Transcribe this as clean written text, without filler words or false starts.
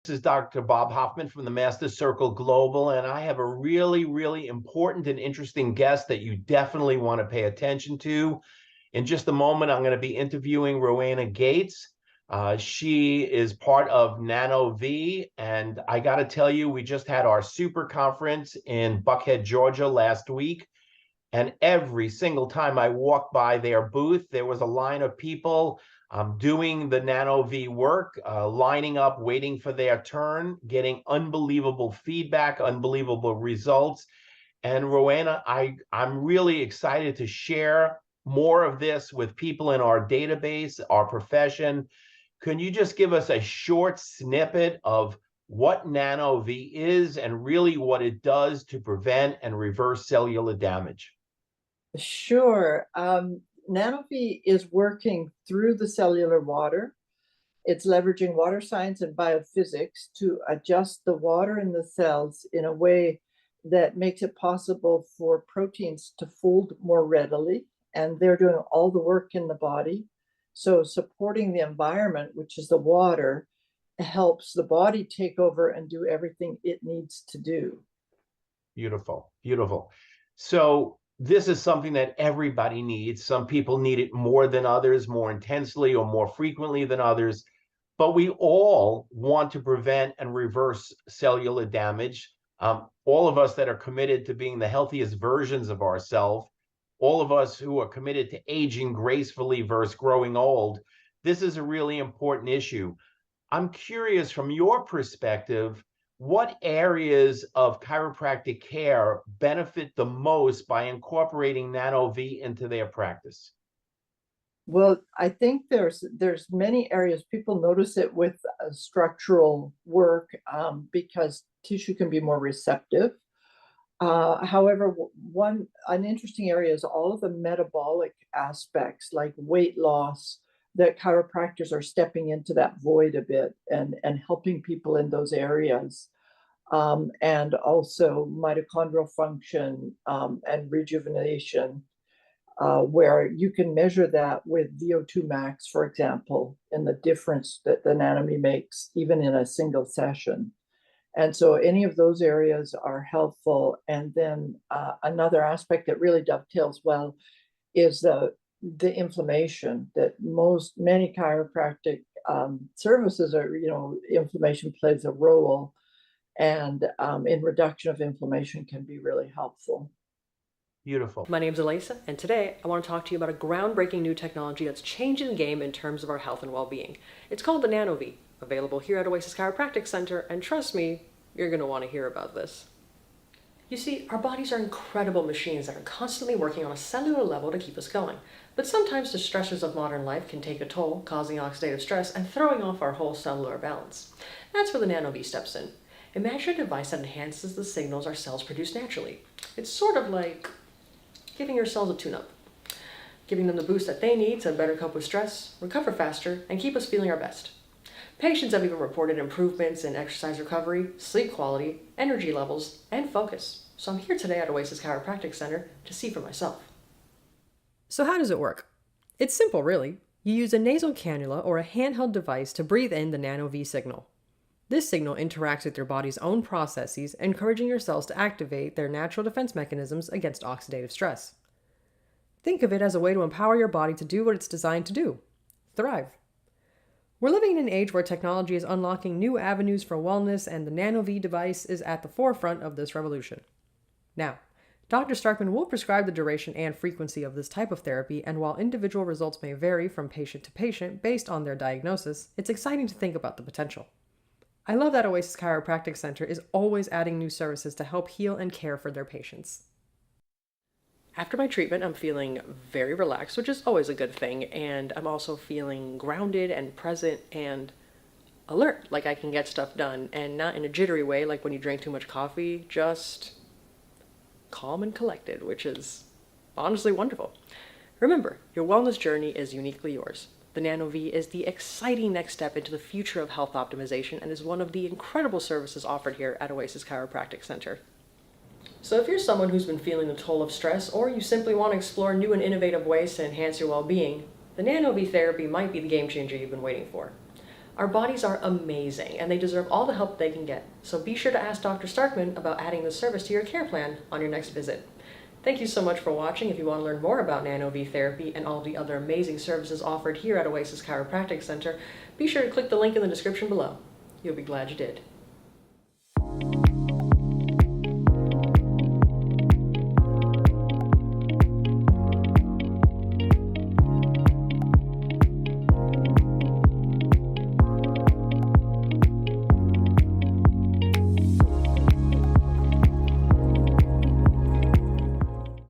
This is Dr. Bob Hoffman from the Master Circle Global, and I have a really important and interesting guest that you definitely want to pay attention to. In just a moment, I'm going to be interviewing Rowena Gates. She is part of NanoVi, and I got to tell you, we just had our super conference in Buckhead, Georgia last week. And every single time I walked by their booth, there was a line of people doing the NanoVi work, lining up, waiting for their turn, getting unbelievable feedback, unbelievable results. And Rowena, I'm really excited to share more of this with people in our database, our profession. Can you just give us a short snippet of what NanoVi is and really what it does to prevent and reverse cellular damage? Sure. NanoVi is working through the cellular water. It's leveraging water science and biophysics to adjust the water in the cells in a way that makes it possible for proteins to fold more readily. And they're doing all the work in the body. So supporting the environment, which is the water, helps the body take over and do everything it needs to do. Beautiful, beautiful. So this is something that everybody needs. Some people need it more than others, more intensely or more frequently than others. But we all want to prevent and reverse cellular damage. All of us that are committed to being the healthiest versions of ourselves, all of us who are committed to aging gracefully versus growing old, this is a really important issue. I'm curious from your perspective, what areas of chiropractic care benefit the most by incorporating NanoVi into their practice? Well, I think there's many areas people notice it with structural work because tissue can be more receptive. However, an interesting area is all of the metabolic aspects, like weight loss, that chiropractors are stepping into that void a bit and helping people in those areas. And also mitochondrial function and rejuvenation, where you can measure that with VO2 max, for example, and the difference that the NanoVi makes even in a single session. And so any of those areas are helpful. And then another aspect that really dovetails well is the inflammation that many chiropractic services are, inflammation plays a role, and in reduction of inflammation can be really helpful. Beautiful. My name's Elisa, and today I want to talk to you about a groundbreaking new technology that's changing the game in terms of our health and well-being. It's called the NanoVi, available here at Oasis Chiropractic Center, and trust me, you're going to want to hear about this. You see, our bodies are incredible machines that are constantly working on a cellular level to keep us going. But sometimes the stressors of modern life can take a toll, causing oxidative stress and throwing off our whole cellular balance. That's where the NanoVi steps in. Imagine a device that enhances the signals our cells produce naturally. It's sort of like giving your cells a tune-up, giving them the boost that they need to better cope with stress, recover faster, and keep us feeling our best. Patients have even reported improvements in exercise recovery, sleep quality, energy levels, and focus. So I'm here today at Oasis Chiropractic Center to see for myself. So how does it work? It's simple, really. You use a nasal cannula or a handheld device to breathe in the NanoVi signal. This signal interacts with your body's own processes, encouraging your cells to activate their natural defense mechanisms against oxidative stress. Think of it as a way to empower your body to do what it's designed to do: thrive. We're living in an age where technology is unlocking new avenues for wellness, and the NanoVi device is at the forefront of this revolution. Now, Dr. Starkman will prescribe the duration and frequency of this type of therapy, and while individual results may vary from patient to patient based on their diagnosis, it's exciting to think about the potential. I love that Oasis Chiropractic Center is always adding new services to help heal and care for their patients. After my treatment, I'm feeling very relaxed, which is always a good thing, and I'm also feeling grounded and present and alert, like I can get stuff done, and not in a jittery way like when you drink too much coffee, just calm and collected, which is honestly wonderful. Remember, your wellness journey is uniquely yours. The NanoVi is the exciting next step into the future of health optimization and is one of the incredible services offered here at Oasis Chiropractic Center. So if you're someone who's been feeling the toll of stress, or you simply want to explore new and innovative ways to enhance your well-being, the NanoVi therapy might be the game changer you've been waiting for. Our bodies are amazing, and they deserve all the help they can get. So be sure to ask Dr. Starkman about adding this service to your care plan on your next visit. Thank you so much for watching. If you want to learn more about NanoVi therapy and all the other amazing services offered here at Oasis Chiropractic Center, be sure to click the link in the description below. You'll be glad you did.